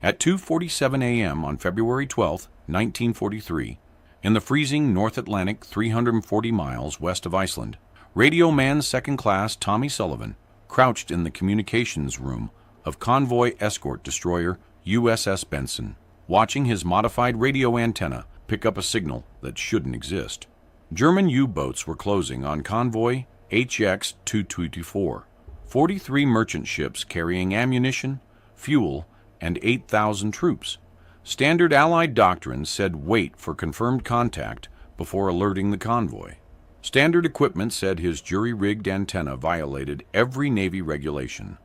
At 2:47 a.m. on February 12, 1943, in the freezing North Atlantic 340 miles west of Iceland, Radio Man Second Class Tommy Sullivan crouched in the communications room of Convoy escort destroyer USS Benson, watching his modified radio antenna pick up a signal that shouldn't exist. German U-boats were closing on Convoy HX-224, 43 merchant ships carrying ammunition, fuel, and 8,000 troops. Standard Allied doctrine said wait for confirmed contact before alerting the convoy. Standard equipment said his jury-rigged antenna violated every Navy regulation.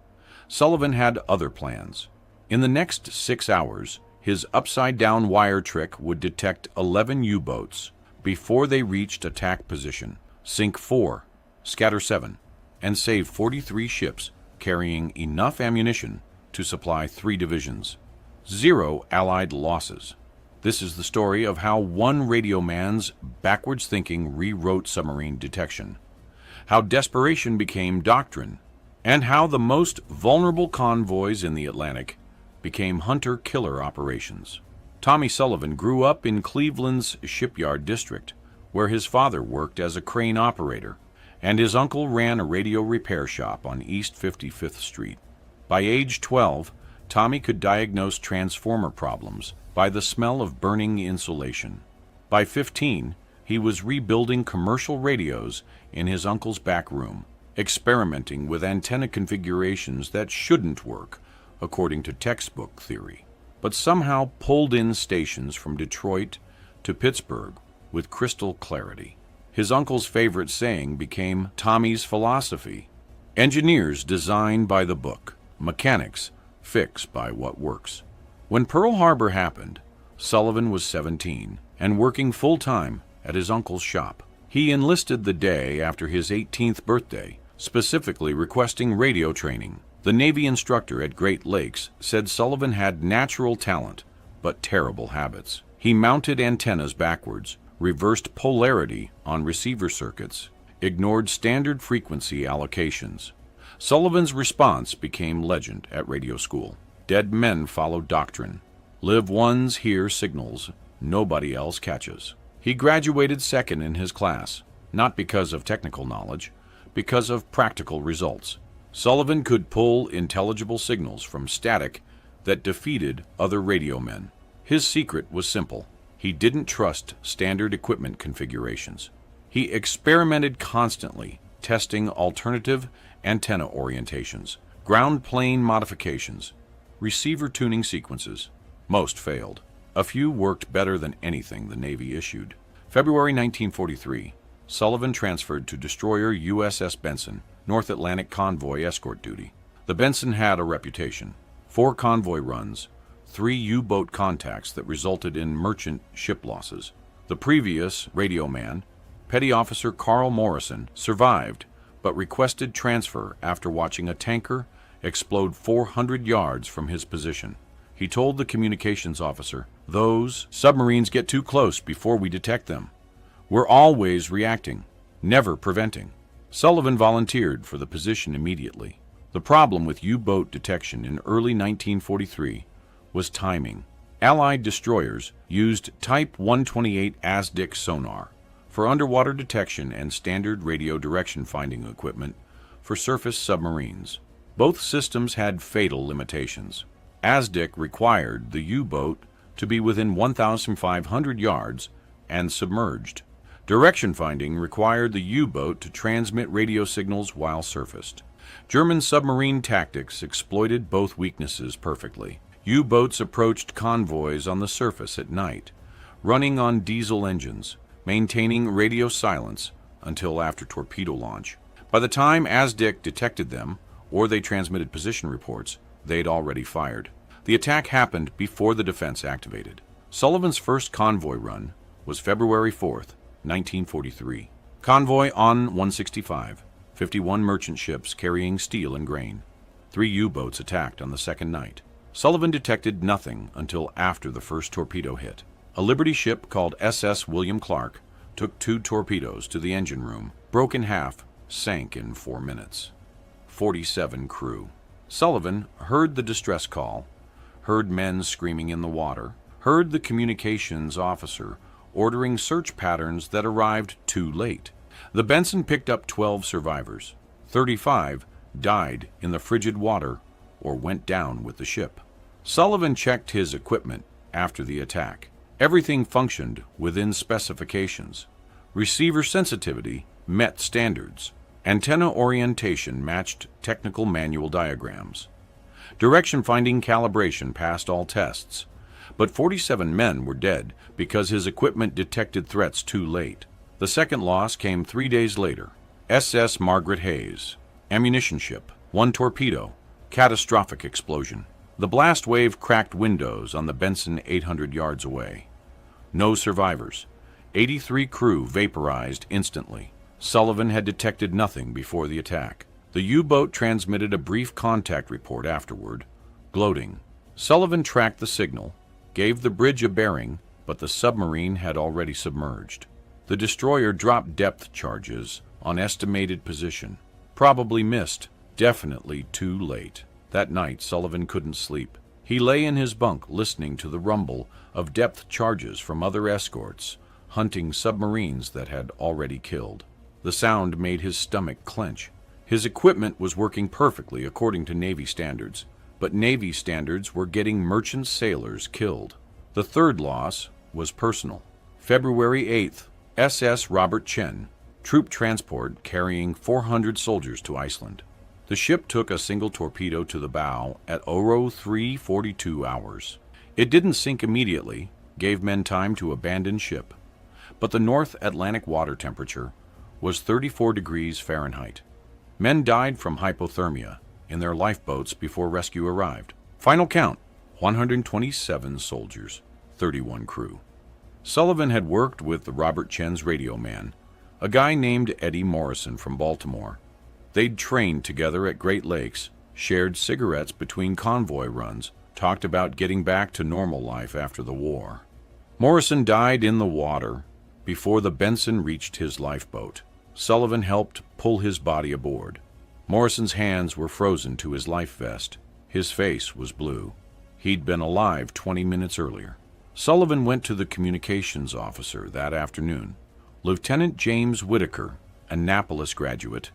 Sullivan had other plans. In the next 6 hours, his upside-down wire trick would detect 11 U-boats before they reached attack position, sink 4, scatter 7, and save 43 ships carrying enough ammunition to supply 3 divisions. 0 Allied losses. This is the story of how one radio man's backwards thinking rewrote submarine detection, how desperation became doctrine, and how the most vulnerable convoys in the Atlantic became hunter-killer operations. Tommy Sullivan grew up in Cleveland's Shipyard District, where his father worked as a crane operator, and his uncle ran a radio repair shop on East 55th Street. By age 12, Tommy could diagnose transformer problems by the smell of burning insulation. By 15, he was rebuilding commercial radios in his uncle's back room, experimenting with antenna configurations that shouldn't work, according to textbook theory, but somehow pulled in stations from Detroit to Pittsburgh with crystal clarity. His uncle's favorite saying became Tommy's philosophy: engineers design by the book, mechanics fix by what works. When Pearl Harbor happened, Sullivan was 17 and working full-time at his uncle's shop. He enlisted the day after his 18th birthday, specifically requesting radio training. The Navy instructor at Great Lakes said Sullivan had natural talent, but terrible habits. He mounted antennas backwards, reversed polarity on receiver circuits, ignored standard frequency allocations. Sullivan's response became legend at radio school. Dead men follow doctrine. Live ones hear signals nobody else catches. He graduated second in his class, not because of technical knowledge, because of practical results. Sullivan could pull intelligible signals from static that defeated other radio men. His secret was simple. He didn't trust standard equipment configurations. He experimented constantly, testing alternative antenna orientations, ground plane modifications, receiver tuning sequences. Most failed. A few worked better than anything the Navy issued. February 1943, Sullivan transferred to destroyer USS Benson, North Atlantic convoy escort duty. The Benson had a reputation. 4 convoy runs, 3 U-boat contacts that resulted in merchant ship losses. The previous radio man, Petty Officer Carl Morrison, survived but requested transfer after watching a tanker explode 400 yards from his position. He told the communications officer, "Those submarines get too close before we detect them. We're always reacting, never preventing." Sullivan volunteered for the position immediately. The problem with U-boat detection in early 1943 was timing. Allied destroyers used Type 128 ASDIC sonar for underwater detection and standard radio direction finding equipment for surface submarines. Both systems had fatal limitations. ASDIC required the U-boat to be within 1,500 yards and submerged. Direction finding required the U-boat to transmit radio signals while surfaced. German submarine tactics exploited both weaknesses perfectly. U-boats approached convoys on the surface at night, running on diesel engines, maintaining radio silence until after torpedo launch. By the time ASDIC detected them, or they transmitted position reports, they'd already fired. The attack happened before the defense activated. Sullivan's first convoy run was February 4th, 1943. Convoy on 165, 51 merchant ships carrying steel and grain. 3 U-boats attacked on the second night. Sullivan detected nothing until after the first torpedo hit. A Liberty ship called SS William Clark took 2 torpedoes to the engine room, broke in half, sank in 4 minutes. 47 crew. Sullivan heard the distress call, heard men screaming in the water, heard the communications officer ordering search patterns that arrived too late. The Benson picked up 12 survivors. 35 died in the frigid water or went down with the ship. Sullivan checked his equipment after the attack. Everything functioned within specifications. Receiver sensitivity met standards. Antenna orientation matched technical manual diagrams. Direction finding calibration passed all tests. But 47 men were dead because his equipment detected threats too late. The second loss came 3 days later. SS Margaret Hayes. Ammunition ship. 1 torpedo. Catastrophic explosion. The blast wave cracked windows on the Benson 800 yards away. No survivors. 83 crew vaporized instantly. Sullivan had detected nothing before the attack. The U-boat transmitted a brief contact report afterward, gloating. Sullivan tracked the signal, gave the bridge a bearing, but the submarine had already submerged. The destroyer dropped depth charges on estimated position. Probably missed, definitely too late. That night, Sullivan couldn't sleep. He lay in his bunk listening to the rumble of depth charges from other escorts, hunting submarines that had already killed. The sound made his stomach clench. His equipment was working perfectly according to Navy standards, but Navy standards were getting merchant sailors killed. The third loss was personal. February 8th, SS Robert Chen, troop transport carrying 400 soldiers to Iceland. The ship took a single torpedo to the bow at 03:42 hours. It didn't sink immediately, gave men time to abandon ship. But the North Atlantic water temperature was 34 degrees Fahrenheit. Men died from hypothermia in their lifeboats before rescue arrived. Final count, 127 soldiers, 31 crew. Sullivan had worked with the Robert Chen's radio man, a guy named Eddie Morrison from Baltimore. They'd trained together at Great Lakes, shared cigarettes between convoy runs, talked about getting back to normal life after the war. Morrison died in the water before the Benson reached his lifeboat. Sullivan helped pull his body aboard. Morrison's hands were frozen to his life vest. His face was blue. He'd been alive 20 minutes earlier. Sullivan went to the communications officer that afternoon. Lieutenant James Whitaker, Annapolis graduate,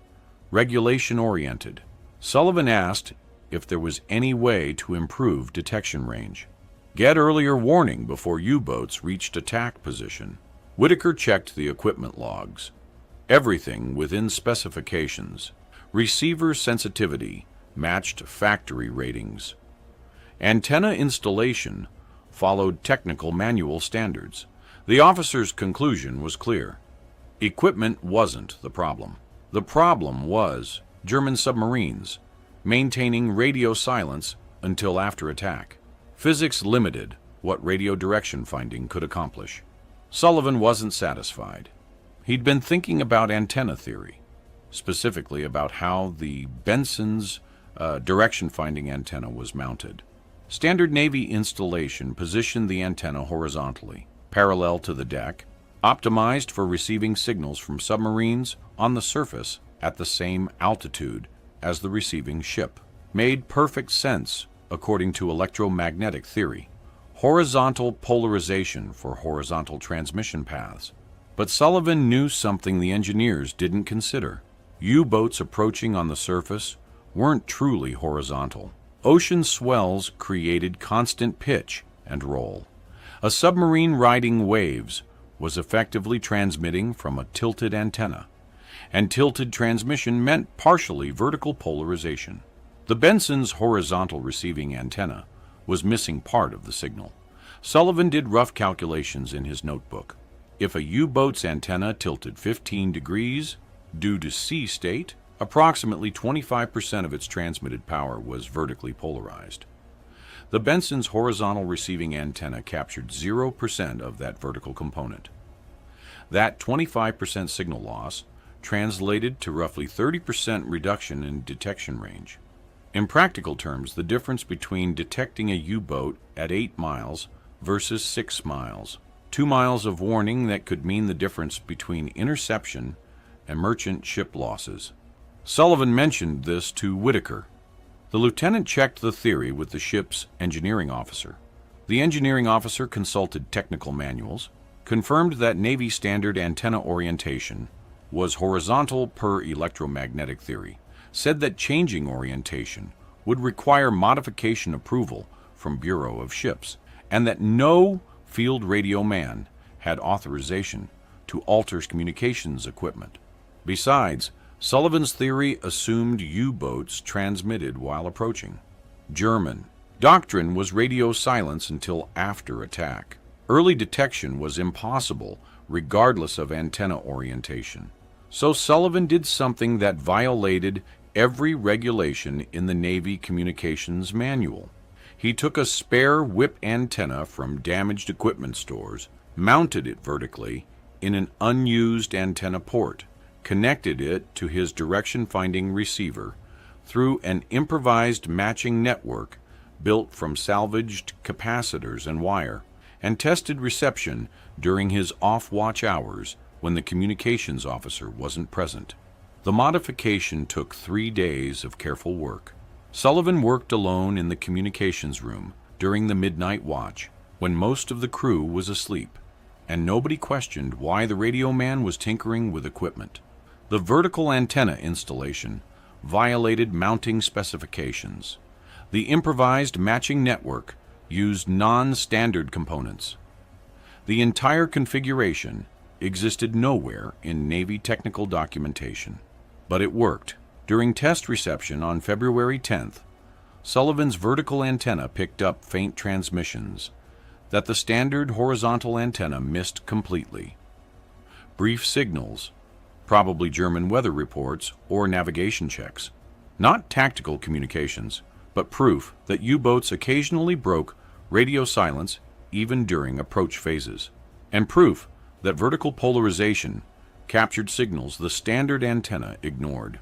regulation-oriented. Sullivan asked if there was any way to improve detection range. Get earlier warning before U-boats reached attack position. Whitaker checked the equipment logs. Everything within specifications. Receiver sensitivity matched factory ratings. Antenna installation followed technical manual standards. The officer's conclusion was clear. Equipment wasn't the problem. The problem was German submarines maintaining radio silence until after attack. Physics limited what radio direction finding could accomplish. Sullivan wasn't satisfied. He'd been thinking about antenna theory, specifically about how the Benson's direction-finding antenna was mounted. Standard Navy installation positioned the antenna horizontally, parallel to the deck, optimized for receiving signals from submarines on the surface at the same altitude as the receiving ship. Made perfect sense according to electromagnetic theory. Horizontal polarization for horizontal transmission paths. But Sullivan knew something the engineers didn't consider. U-boats approaching on the surface weren't truly horizontal. Ocean swells created constant pitch and roll. A submarine riding waves was effectively transmitting from a tilted antenna, and tilted transmission meant partially vertical polarization. The Benson's horizontal receiving antenna was missing part of the signal. Sullivan did rough calculations in his notebook. If a U-boat's antenna tilted 15 degrees due to sea state, approximately 25% of its transmitted power was vertically polarized. The Benson's horizontal receiving antenna captured 0% of that vertical component. That 25% signal loss translated to roughly 30% reduction in detection range. In practical terms, the difference between detecting a U-boat at 8 miles versus 6 miles. 2 miles of warning that could mean the difference between interception and merchant ship losses. Sullivan mentioned this to Whitaker. The lieutenant checked the theory with the ship's engineering officer. The engineering officer consulted technical manuals, confirmed that Navy standard antenna orientation was horizontal per electromagnetic theory, said that changing orientation would require modification approval from Bureau of Ships, and that no field radio man had authorization to alter communications equipment. Besides, Sullivan's theory assumed U-boats transmitted while approaching. German doctrine was radio silence until after attack. Early detection was impossible regardless of antenna orientation. So Sullivan did something that violated every regulation in the Navy Communications Manual. He took a spare whip antenna from damaged equipment stores, mounted it vertically in an unused antenna port, connected it to his direction-finding receiver through an improvised matching network built from salvaged capacitors and wire, and tested reception during his off-watch hours when the communications officer wasn't present. The modification took 3 days of careful work. Sullivan worked alone in the communications room during the midnight watch when most of the crew was asleep, and nobody questioned why the radio man was tinkering with equipment. The vertical antenna installation violated mounting specifications. The improvised matching network used non-standard components. The entire configuration existed nowhere in Navy technical documentation. But it worked. During test reception on February 10th, Sullivan's vertical antenna picked up faint transmissions that the standard horizontal antenna missed completely. Brief signals, probably German weather reports or navigation checks. Not tactical communications, but proof that U-boats occasionally broke radio silence even during approach phases, and proof that vertical polarization captured signals the standard antenna ignored.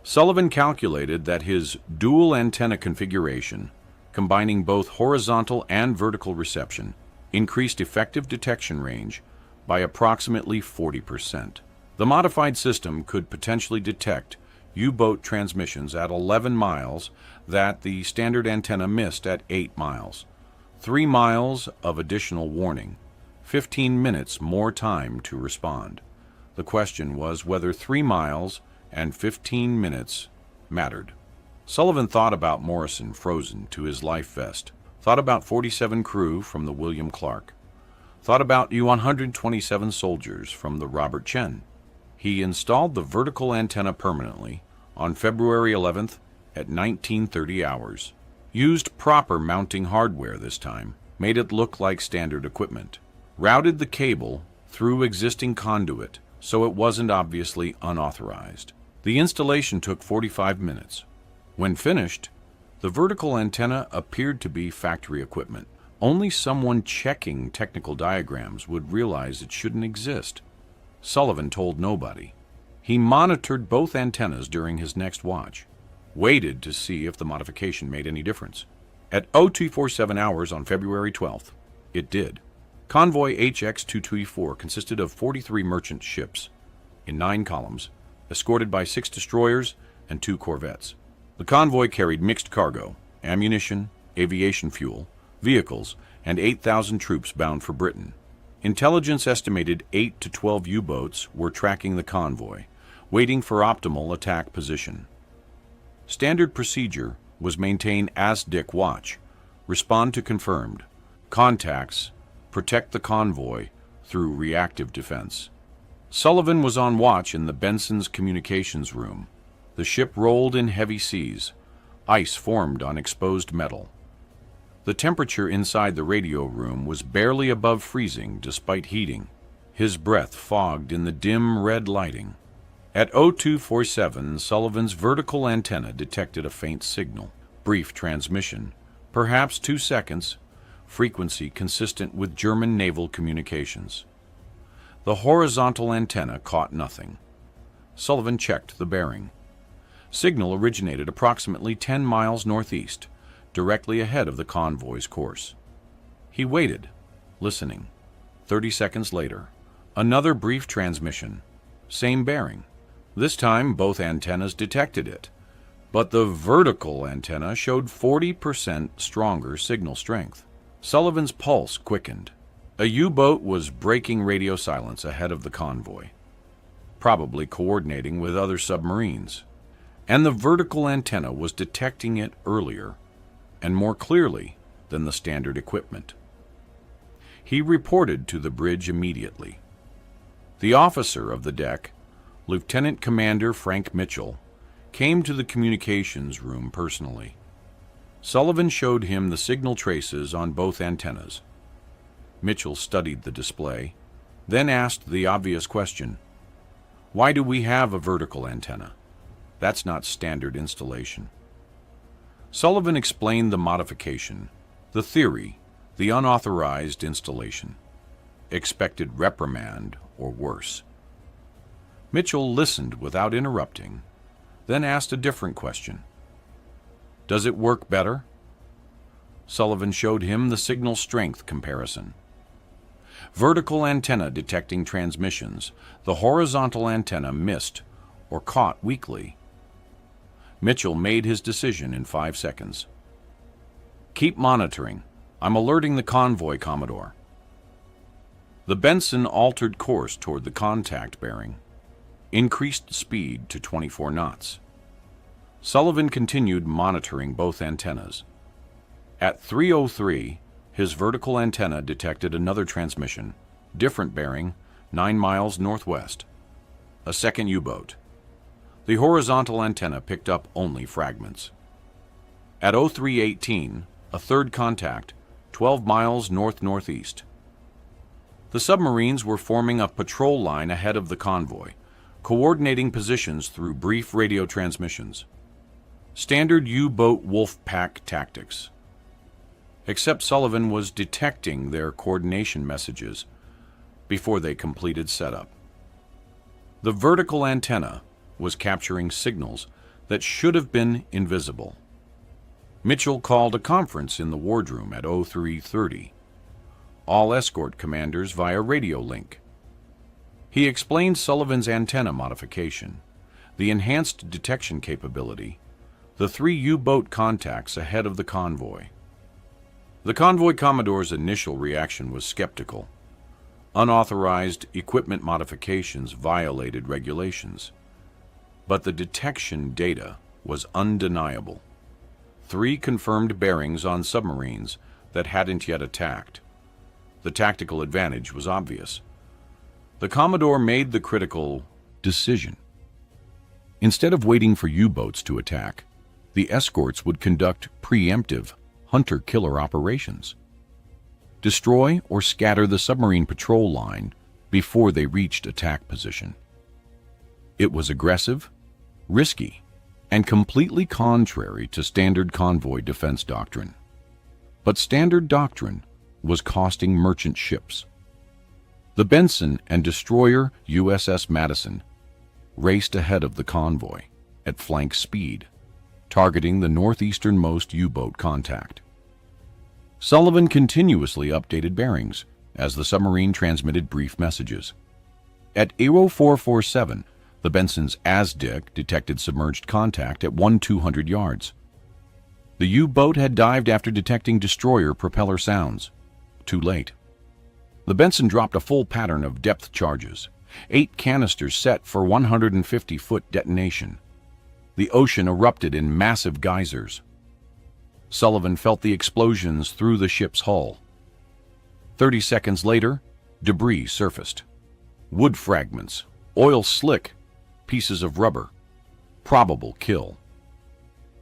Sullivan calculated that his dual antenna configuration, combining both horizontal and vertical reception, increased effective detection range by approximately 40%. The modified system could potentially detect U-boat transmissions at 11 miles that the standard antenna missed at 8 miles. 3 miles of additional warning, 15 minutes more time to respond. The question was whether 3 miles and 15 minutes mattered. Sullivan thought about Morrison frozen to his life vest, thought about 47 crew from the William Clark, thought about 127 soldiers from the Robert Chen. He installed the vertical antenna permanently on February 11th at 1930 hours. Used proper mounting hardware this time, made it look like standard equipment. Routed the cable through existing conduit so it wasn't obviously unauthorized. The installation took 45 minutes. When finished, the vertical antenna appeared to be factory equipment. Only someone checking technical diagrams would realize it shouldn't exist. Sullivan told nobody. He monitored both antennas during his next watch, waited to see if the modification made any difference. At 0247 hours on February 12th, it did. Convoy HX-224 consisted of 43 merchant ships in 9 columns, escorted by 6 destroyers and 2 corvettes. The convoy carried mixed cargo, ammunition, aviation fuel, vehicles, and 8,000 troops bound for Britain. Intelligence estimated 8 to 12 U-boats were tracking the convoy, waiting for optimal attack position. Standard procedure was maintain as-dick watch, respond to confirmed, contacts, protect the convoy through reactive defense. Sullivan was on watch in the Benson's communications room. The ship rolled in heavy seas. Ice formed on exposed metal. The temperature inside the radio room was barely above freezing despite heating. His breath fogged in the dim red lighting. At 0247, Sullivan's vertical antenna detected a faint signal. Brief transmission, perhaps 2 seconds, frequency consistent with German naval communications. The horizontal antenna caught nothing. Sullivan checked the bearing. Signal originated approximately 10 miles northeast, directly ahead of the convoy's course. He waited, listening. 30 seconds later, another brief transmission. Same bearing. This time, both antennas detected it. But the vertical antenna showed 40% stronger signal strength. Sullivan's pulse quickened. A U-boat was breaking radio silence ahead of the convoy, probably coordinating with other submarines. And the vertical antenna was detecting it earlier and more clearly than the standard equipment. He reported to the bridge immediately. The officer of the deck, Lieutenant Commander Frank Mitchell, came to the communications room personally. Sullivan showed him the signal traces on both antennas. Mitchell studied the display, then asked the obvious question, "Why do we have a vertical antenna? That's not standard installation." Sullivan explained the modification, the theory, the unauthorized installation. Expected reprimand or worse. Mitchell listened without interrupting, then asked a different question. "Does it work better?" Sullivan showed him the signal strength comparison. Vertical antenna detecting transmissions. The horizontal antenna missed or caught weakly. Mitchell made his decision in 5 seconds. "Keep monitoring. I'm alerting the convoy, Commodore." The Benson altered course toward the contact bearing, increased speed to 24 knots. Sullivan continued monitoring both antennas. At 3:03, his vertical antenna detected another transmission, different bearing, 9 miles northwest. A second U-boat. The horizontal antenna picked up only fragments. At 03:18, a third contact, 12 miles north-northeast. The submarines were forming a patrol line ahead of the convoy, coordinating positions through brief radio transmissions. Standard U-boat wolf pack tactics. Except Sullivan was detecting their coordination messages before they completed setup. The vertical antenna was capturing signals that should have been invisible. Mitchell called a conference in the wardroom at 03:30. All escort commanders via radio link. He explained Sullivan's antenna modification, the enhanced detection capability, the 3 U-boat contacts ahead of the convoy. The convoy commodore's initial reaction was skeptical. Unauthorized equipment modifications violated regulations. But the detection data was undeniable. 3 confirmed bearings on submarines that hadn't yet attacked. The tactical advantage was obvious. The Commodore made the critical decision. Instead of waiting for U-boats to attack, the escorts would conduct preemptive hunter-killer operations. Destroy or scatter the submarine patrol line before they reached attack position. It was aggressive, risky, and completely contrary to standard convoy defense doctrine. But standard doctrine was costing merchant ships. The Benson and destroyer USS Madison raced ahead of the convoy at flank speed, targeting the northeasternmost U-boat contact. Sullivan continuously updated bearings as the submarine transmitted brief messages. At 0447, the Benson's ASDIC detected submerged contact at 1,200 yards. The U-boat had dived after detecting destroyer propeller sounds. Too late. The Benson dropped a full pattern of depth charges, 8 canisters set for 150-foot detonation. The ocean erupted in massive geysers. Sullivan felt the explosions through the ship's hull. 30 seconds later, debris surfaced. Wood fragments, oil slick, pieces of rubber. Probable kill.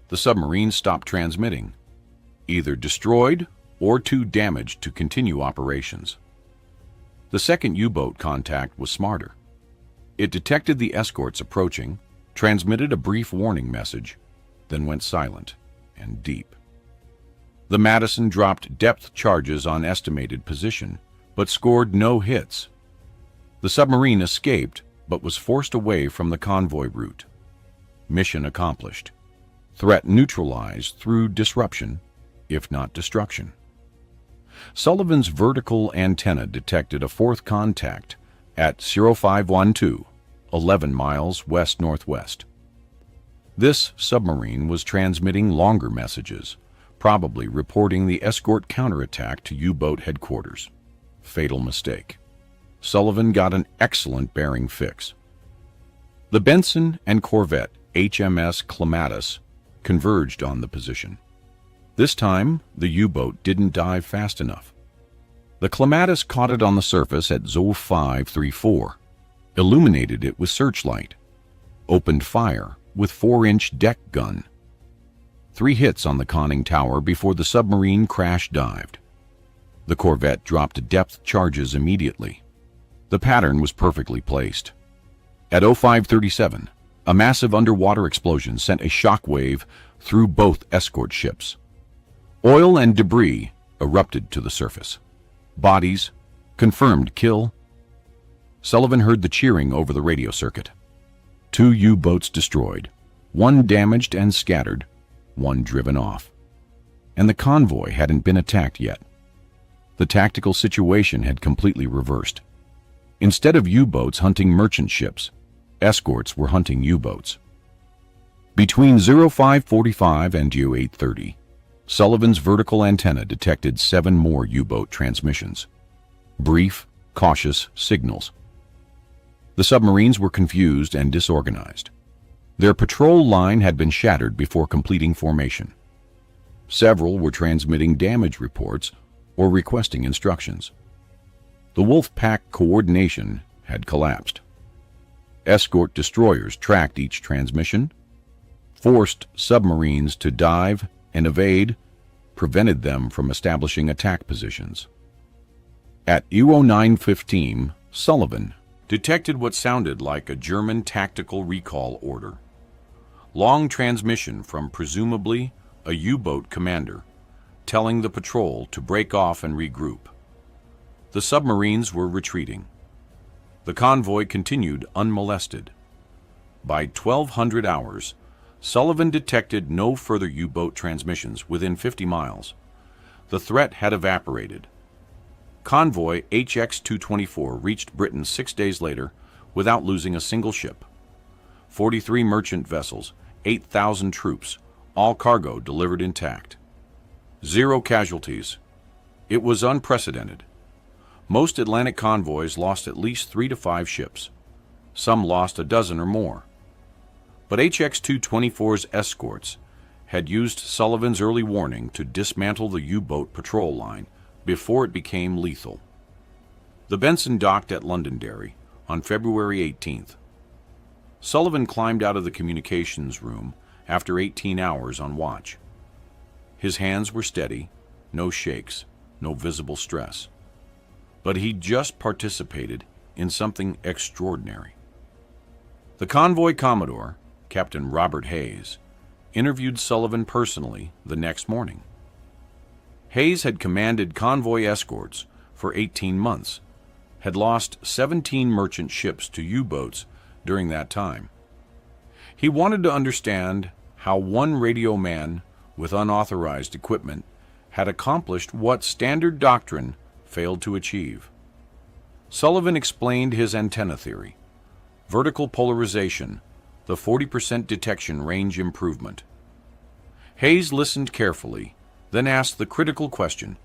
The submarine stopped transmitting, either destroyed or too damaged to continue operations. The second U-boat contact was smarter. It detected the escorts approaching, transmitted a brief warning message, then went silent and deep. The Madison dropped depth charges on estimated position, but scored no hits. The submarine escaped, but was forced away from the convoy route. Mission accomplished. Threat neutralized through disruption, if not destruction. Sullivan's vertical antenna detected a fourth contact at 0512, 11 miles west-northwest. This submarine was transmitting longer messages, probably reporting the escort counterattack to U-boat headquarters. Fatal mistake. Sullivan got an excellent bearing fix. The Benson and corvette HMS Clematis converged on the position. This time, the U-boat didn't dive fast enough. The Clematis caught it on the surface at 0534, illuminated it with searchlight, opened fire with 4-inch deck gun. 3 hits on the conning tower before the submarine crash dived. The corvette dropped depth charges immediately. The pattern was perfectly placed. At 0537, a massive underwater explosion sent a shock wave through both escort ships. Oil and debris erupted to the surface. Bodies, confirmed kill. Sullivan heard the cheering over the radio circuit. 2 U-boats destroyed, 1 damaged and scattered, 1 driven off. And the convoy hadn't been attacked yet. The tactical situation had completely reversed. Instead of U-boats hunting merchant ships, escorts were hunting U-boats. Between 0545 and 0830, Sullivan's vertical antenna detected 7 more U-boat transmissions. Brief, cautious signals. The submarines were confused and disorganized. Their patrol line had been shattered before completing formation. Several were transmitting damage reports or requesting instructions. The wolf pack coordination had collapsed. Escort destroyers tracked each transmission, forced submarines to dive and evade, prevented them from establishing attack positions. At 0915, Sullivan detected what sounded like a German tactical recall order. Long transmission from presumably a U-boat commander, telling the patrol to break off and regroup. The submarines were retreating. The convoy continued unmolested. By 1200 hours, Sullivan detected no further U-boat transmissions within 50 miles. The threat had evaporated. Convoy HX-224 reached Britain 6 days later without losing a single ship. 43 merchant vessels, 8,000 troops, all cargo delivered intact. 0 casualties. It was unprecedented. Most Atlantic convoys lost at least 3 to 5 ships. Some lost a dozen or more. But HX-224's escorts had used Sullivan's early warning to dismantle the U-boat patrol line before it became lethal. The Benson docked at Londonderry on February 18th. Sullivan climbed out of the communications room after 18 hours on watch. His hands were steady, no shakes, no visible stress. But he'd just participated in something extraordinary. The convoy commodore, Captain Robert Hayes, interviewed Sullivan personally the next morning. Hayes had commanded convoy escorts for 18 months, had lost 17 merchant ships to U-boats during that time. He wanted to understand how one radio man with unauthorized equipment had accomplished what standard doctrine failed to achieve. Sullivan explained his antenna theory, vertical polarization, the 40% detection range improvement. Hayes listened carefully, then asked the critical question,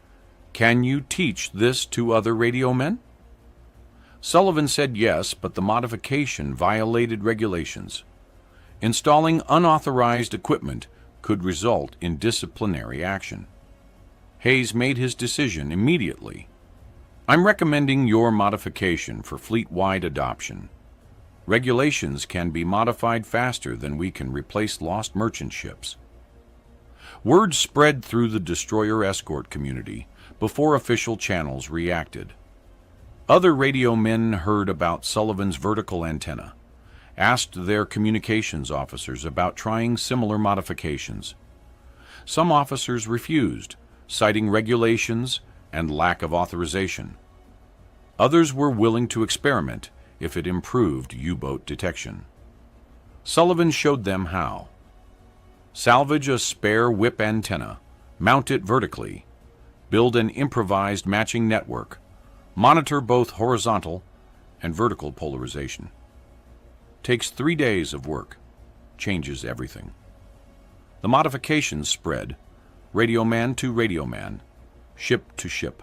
"Can you teach this to other radio men?" Sullivan said yes, but the modification violated regulations. Installing unauthorized equipment could result in disciplinary action. Hayes made his decision immediately. "I'm recommending your modification for fleet-wide adoption. Regulations can be modified faster than we can replace lost merchant ships." Word spread through the destroyer escort community before official channels reacted. Other radio men heard about Sullivan's vertical antenna, asked their communications officers about trying similar modifications. Some officers refused, citing regulations and lack of authorization. Others were willing to experiment if it improved U-boat detection. Sullivan showed them how. Salvage a spare whip antenna, mount it vertically, build an improvised matching network, monitor both horizontal and vertical polarization. Takes 3 days of work. changes everything. The modifications spread, radio man to radio man, ship to ship.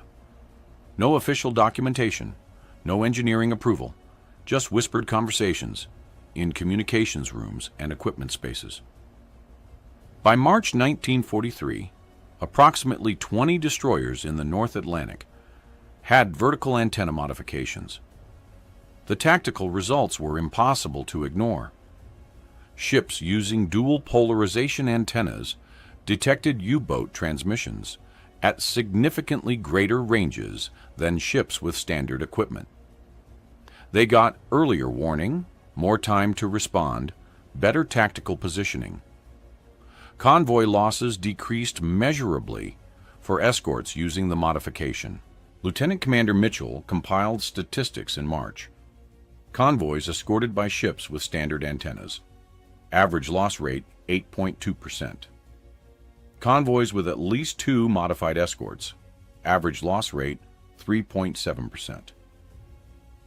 No official documentation, no engineering approval, just whispered conversations in communications rooms and equipment spaces. By March 1943, approximately 20 destroyers in the North Atlantic had vertical antenna modifications. The tactical results were impossible to ignore. Ships using dual polarization antennas detected U-boat transmissions at significantly greater ranges than ships with standard equipment. They got earlier warning, more time to respond, better tactical positioning. Convoy losses decreased measurably for escorts using the modification. Lieutenant Commander Mitchell compiled statistics in March. Convoys escorted by ships with standard antennas. Average loss rate 8.2%. Convoys with at least 2 modified escorts. Average loss rate 3.7%.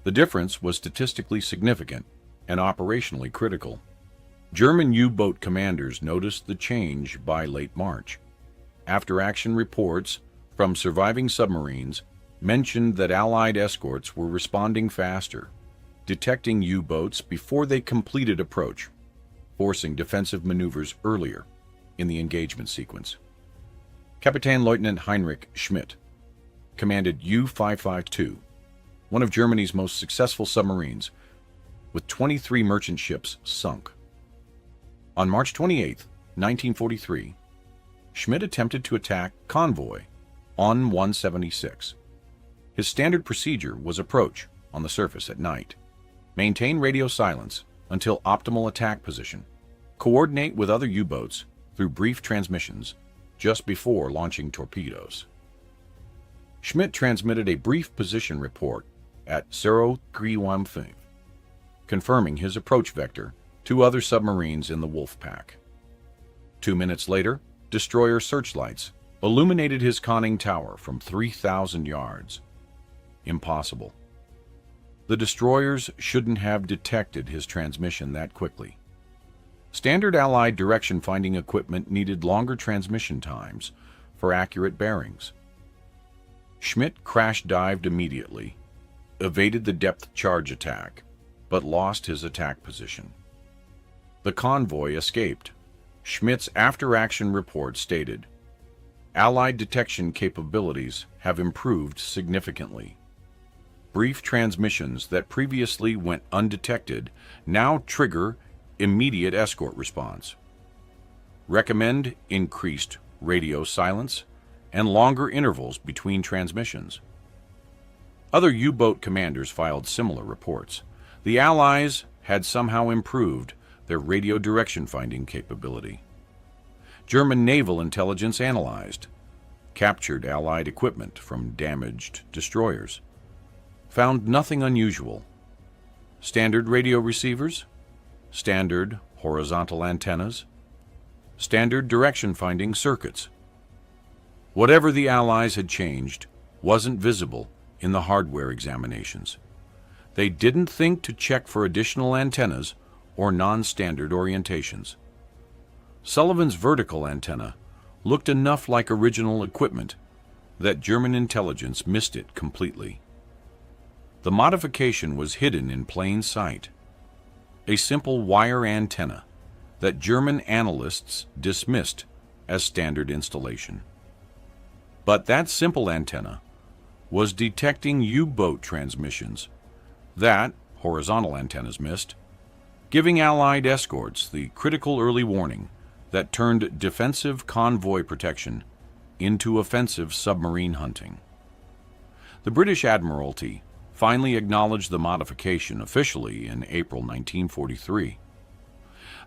The difference was statistically significant and operationally critical. German U-boat commanders noticed the change by late March. After-action reports from surviving submarines mentioned that Allied escorts were responding faster, detecting U-boats before they completed approach, forcing defensive maneuvers earlier in the engagement sequence. Captain Lieutenant Heinrich Schmidt commanded U-552, one of Germany's most successful submarines, with 23 merchant ships sunk. On March 28, 1943, Schmidt attempted to attack Convoy on 176. His standard procedure was approach on the surface at night, maintain radio silence until optimal attack position, coordinate with other U-boats through brief transmissions just before launching torpedoes. Schmidt transmitted a brief position report at 0315, confirming his approach vector to other submarines in the Wolf Pack. 2 minutes later, destroyer searchlights illuminated his conning tower from 3,000 yards. Impossible. The destroyers shouldn't have detected his transmission that quickly. Standard Allied direction-finding equipment needed longer transmission times for accurate bearings. Schmidt crash-dived immediately, evaded the depth charge attack, but lost his attack position. The convoy escaped. Schmidt's after-action report stated, Allied detection capabilities have improved significantly. Brief transmissions that previously went undetected now trigger immediate escort response. Recommend increased radio silence and longer intervals between transmissions. Other U-boat commanders filed similar reports. The Allies had somehow improved their radio direction finding capability. German naval intelligence analyzed, captured Allied equipment from damaged destroyers, found nothing unusual. Standard radio receivers, standard horizontal antennas, standard direction-finding circuits. Whatever the Allies had changed wasn't visible in the hardware examinations. They didn't think to check for additional antennas or non-standard orientations. Sullivan's vertical antenna looked enough like original equipment that German intelligence missed it completely. The modification was hidden in plain sight. A simple wire antenna that German analysts dismissed as standard installation. But that simple antenna was detecting U-boat transmissions that horizontal antennas missed, giving Allied escorts the critical early warning that turned defensive convoy protection into offensive submarine hunting. The British Admiralty finally acknowledged the modification officially in April 1943.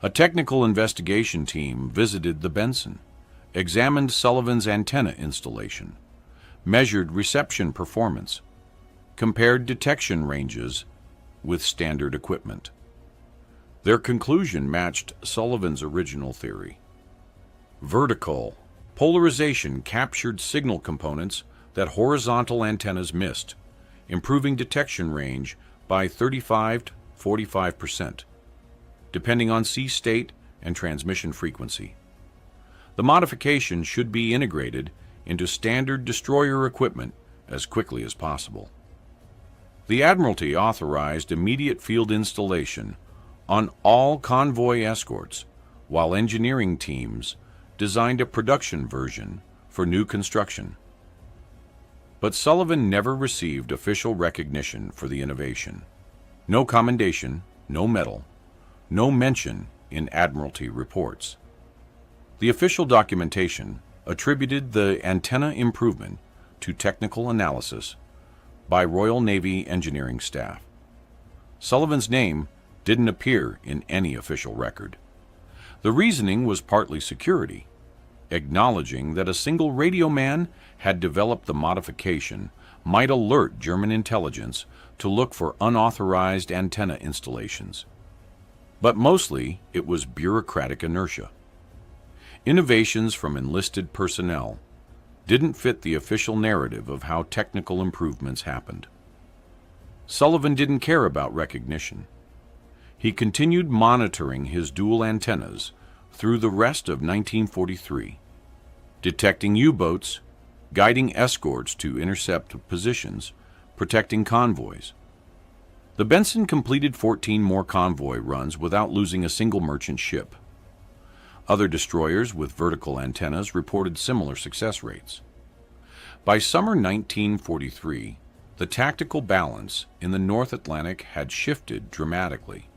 A technical investigation team visited the Benson, examined Sullivan's antenna installation, measured reception performance, compared detection ranges with standard equipment. Their conclusion matched Sullivan's original theory. Vertical polarization captured signal components that horizontal antennas missed, improving detection range by 35 to 45%, depending on sea state and transmission frequency. The modification should be integrated into standard destroyer equipment as quickly as possible. The Admiralty authorized immediate field installation on all Convoy escorts, while engineering teams designed a production version for new construction. But Sullivan never received official recognition for the innovation. No commendation, no medal, no mention in Admiralty reports. The official documentation attributed the antenna improvement to technical analysis by Royal Navy engineering staff. Sullivan's name didn't appear in any official record. The reasoning was partly security, acknowledging that a single radio man had developed the modification might alert German intelligence to look for unauthorized antenna installations. But mostly it was bureaucratic inertia. Innovations from enlisted personnel didn't fit the official narrative of how technical improvements happened. Sullivan didn't care about recognition. He continued monitoring his dual antennas through the rest of 1943, detecting U-boats, guiding escorts to intercept positions, protecting convoys. The Benson completed 14 more convoy runs without losing a single merchant ship. Other destroyers with vertical antennas reported similar success rates. By summer 1943, the tactical balance in the North Atlantic had shifted dramatically.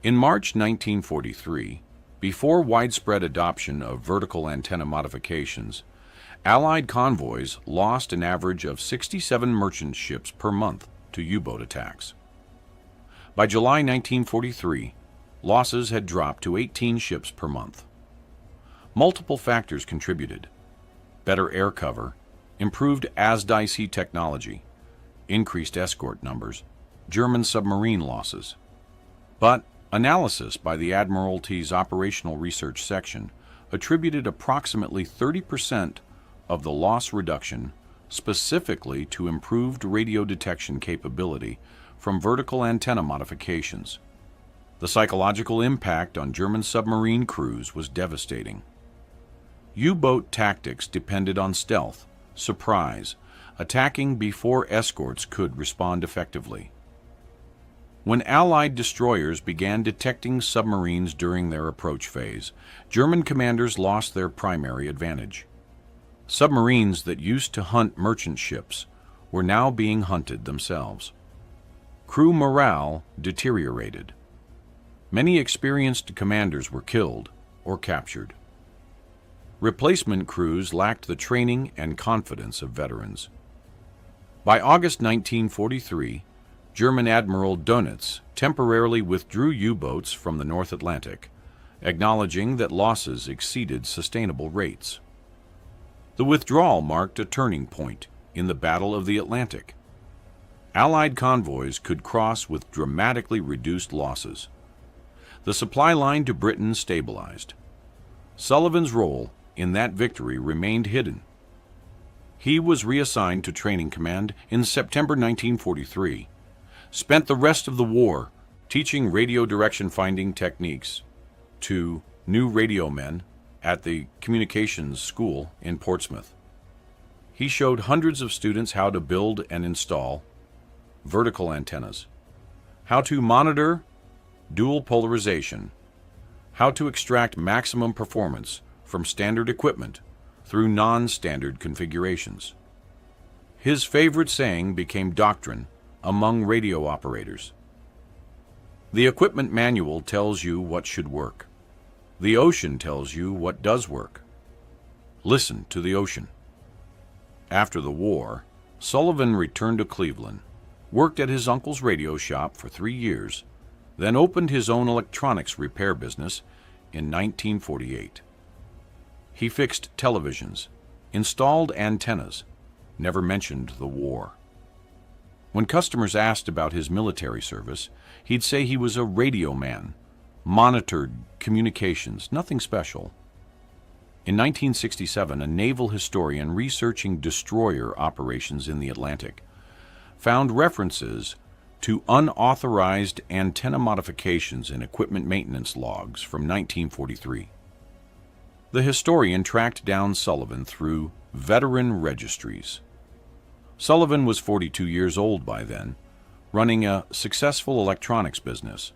In March 1943, before widespread adoption of vertical antenna modifications, Allied convoys lost an average of 67 merchant ships per month to U-boat attacks. By July 1943, losses had dropped to 18 ships per month. Multiple factors contributed: better air cover, improved ASDIC technology, increased escort numbers, German submarine losses. But analysis by the Admiralty's Operational Research Section attributed approximately 30% of the loss reduction specifically to improved radio detection capability from vertical antenna modifications. The psychological impact on German submarine crews was devastating. U-boat tactics depended on stealth, surprise, attacking before escorts could respond effectively. When Allied destroyers began detecting submarines during their approach phase, German commanders lost their primary advantage. Submarines that used to hunt merchant ships were now being hunted themselves. Crew morale deteriorated. Many experienced commanders were killed or captured. Replacement crews lacked the training and confidence of veterans. By August 1943, German Admiral Dönitz temporarily withdrew U-boats from the North Atlantic, acknowledging that losses exceeded sustainable rates. The withdrawal marked a turning point in the Battle of the Atlantic. Allied convoys could cross with dramatically reduced losses. The supply line to Britain stabilized. Sullivan's role in that victory remained hidden. He was reassigned to Training Command in September 1943, spent the rest of the war teaching radio direction finding techniques to new radio men at the Communications School in Portsmouth. He showed hundreds of students how to build and install vertical antennas, how to monitor dual polarization, how to extract maximum performance from standard equipment through non-standard configurations. His favorite saying became doctrine among radio operators. The equipment manual tells you what should work. The ocean tells you what does work. Listen to the ocean. After the war, Sullivan returned to Cleveland, worked at his uncle's radio shop for 3 years, then opened his own electronics repair business in 1948. He fixed televisions, installed antennas, never mentioned the war. When customers asked about his military service, he'd say he was a radio man, monitored communications, nothing special. In 1967, a naval historian researching destroyer operations in the Atlantic found references to unauthorized antenna modifications and equipment maintenance logs from 1943. The historian tracked down Sullivan through veteran registries. Sullivan was 42 years old by then, running a successful electronics business,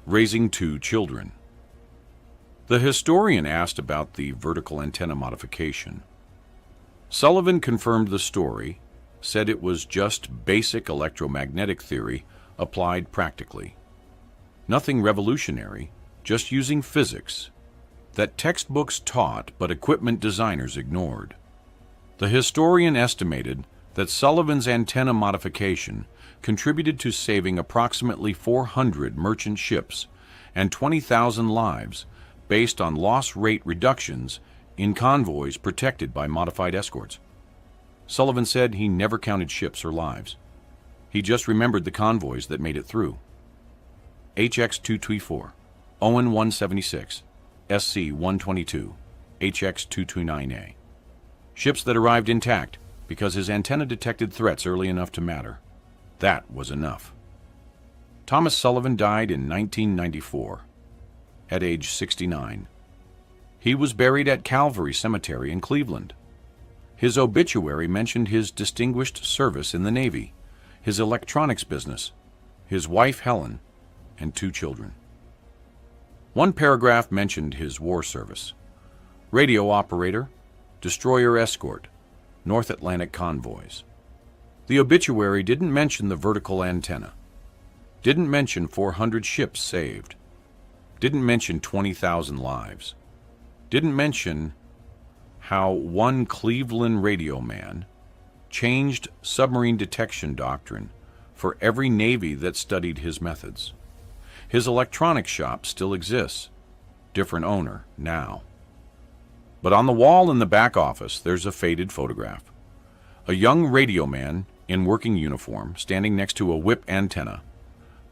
raising 2 children. The historian asked about the vertical antenna modification. Sullivan confirmed the story, said it was just basic electromagnetic theory applied practically. Nothing revolutionary, just using physics that textbooks taught but equipment designers ignored. The historian estimated that Sullivan's antenna modification contributed to saving approximately 400 merchant ships and 20,000 lives based on loss rate reductions in convoys protected by modified escorts. Sullivan said he never counted ships or lives. He just remembered the convoys that made it through. HX-224, Owen 176, SC 122, HX 229A. Ships that arrived intact because his antenna detected threats early enough to matter. That was enough. Thomas Sullivan died in 1994, at age 69. He was buried at Calvary Cemetery in Cleveland. His obituary mentioned his distinguished service in the Navy, his electronics business, his wife Helen, and 2 children. One paragraph mentioned his war service: radio operator, destroyer escort, North Atlantic convoys. The obituary didn't mention the vertical antenna, didn't mention 400 ships saved, didn't mention 20,000 lives, didn't mention how one Cleveland radio man changed submarine detection doctrine for every Navy that studied his methods. His electronics shop still exists, different owner now. But on the wall in the back office, there's a faded photograph. A young radio man in working uniform standing next to a whip antenna,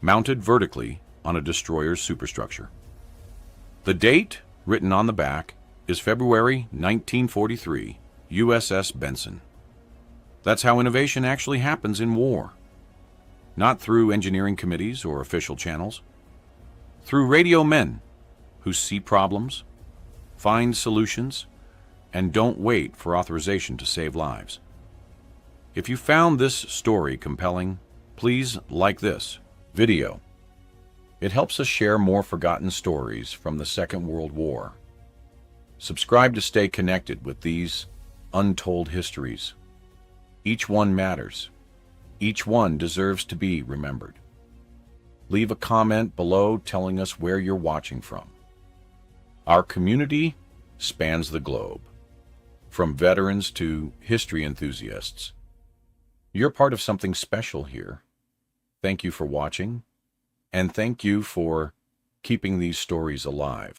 mounted vertically on a destroyer's superstructure. The date, written on the back, is February 1943, USS Benson. That's how innovation actually happens in war. Not through engineering committees or official channels. Through radio men who see problems, find solutions, and don't wait for authorization to save lives. If you found this story compelling, please like this video. It helps us share more forgotten stories from the Second World War. Subscribe to stay connected with these untold histories. Each one matters. Each one deserves to be remembered. Leave a comment below telling us where you're watching from. Our community spans the globe, from veterans to history enthusiasts. You're part of something special here. Thank you for watching, and thank you for keeping these stories alive.